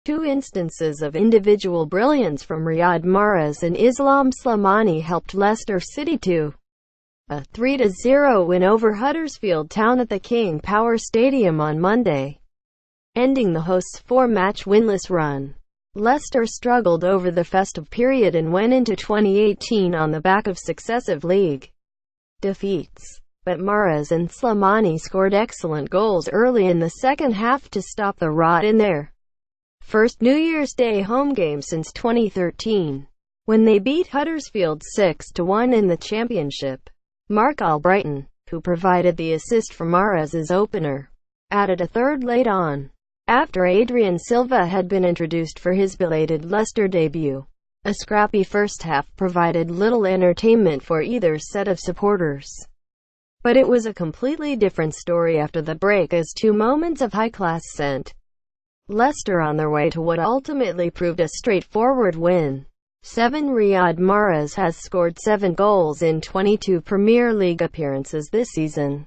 Two instances of individual brilliance from Riyad Mahrez and Islam Slimani helped Leicester City to a 3-0 win over Huddersfield Town at the King Power Stadium on Monday, ending the hosts' four-match winless run. Leicester struggled over the festive period and went into 2018 on the back of successive league defeats. But Mahrez and Slimani scored excellent goals early in the second half to stop the rot in their first New Year's Day home game since 2013, when they beat Huddersfield 6-1 in the Championship. Mark Albrighton, who provided the assist for Mahrez's opener, added a third late on, after Adrian Silva had been introduced for his belated Leicester debut. A scrappy first half provided little entertainment for either set of supporters. But it was a completely different story after the break, as two moments of high class sent Leicester on their way to what ultimately proved a straightforward win. Riyad Mahrez has scored 7 goals in 22 Premier League appearances this season,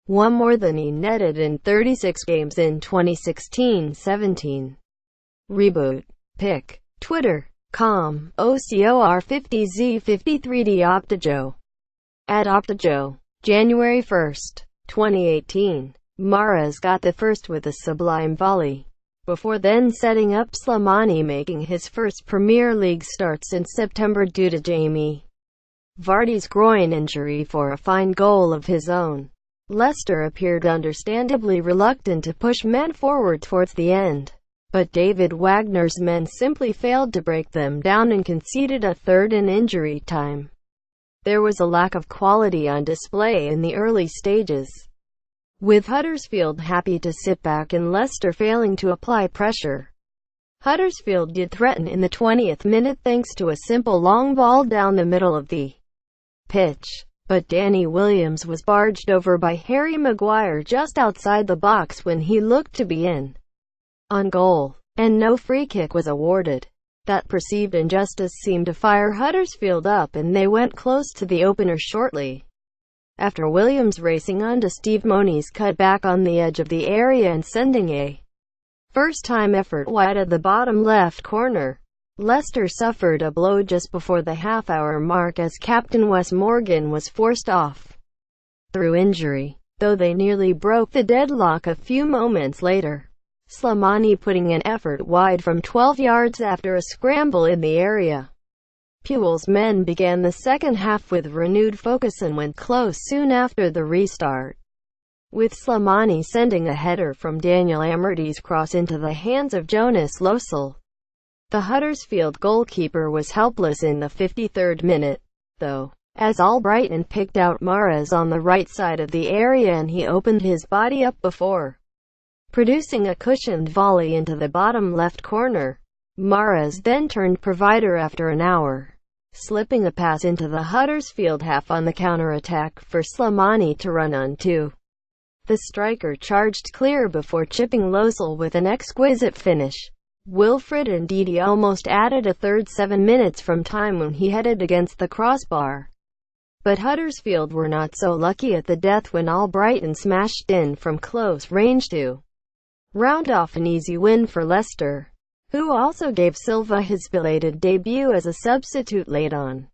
one more than he netted in 36 games in 2016-17. Reboot. Pic. Twitter.com. OCOR50Z53D Optajo. @Optajo. January 1, 2018. Mahrez got the first with a sublime volley, before then setting up Slimani making his first Premier League start since September due to Jamie Vardy's groin injury for a fine goal of his own. Leicester appeared understandably reluctant to push men forward towards the end, but David Wagner's men simply failed to break them down and conceded a third in injury time. There was a lack of quality on display in the early stages, with Huddersfield happy to sit back and Leicester failing to apply pressure. Huddersfield did threaten in the 20th minute thanks to a simple long ball down the middle of the pitch, but Danny Williams was barged over by Harry Maguire just outside the box when he looked to be in on goal, and no free kick was awarded. That perceived injustice seemed to fire Huddersfield up, and they went close to the opener shortly after Williams racing onto Steve Moni's cut back on the edge of the area and sending a first-time effort wide at the bottom left corner. Leicester suffered a blow just before the half-hour mark as captain Wes Morgan was forced off through injury, though they nearly broke the deadlock a few moments later, Slimani putting an effort wide from 12 yards after a scramble in the area. Puel's men began the second half with renewed focus and went close soon after the restart, with Slimani sending a header from Daniel Amartey's cross into the hands of Jonas Lössl. The Huddersfield goalkeeper was helpless in the 53rd minute, though, as Albrighton picked out Mahrez on the right side of the area and he opened his body up before producing a cushioned volley into the bottom left corner. Mahrez then turned provider after an hour, slipping a pass into the Huddersfield half on the counter-attack for Slimani to run onto. The striker charged clear before chipping Lössl with an exquisite finish. Wilfred Ndidi almost added a third 7 minutes from time when he headed against the crossbar, but Huddersfield were not so lucky at the death when Albrighton smashed in from close range to round off an easy win for Leicester, who also gave Silva his belated debut as a substitute late on.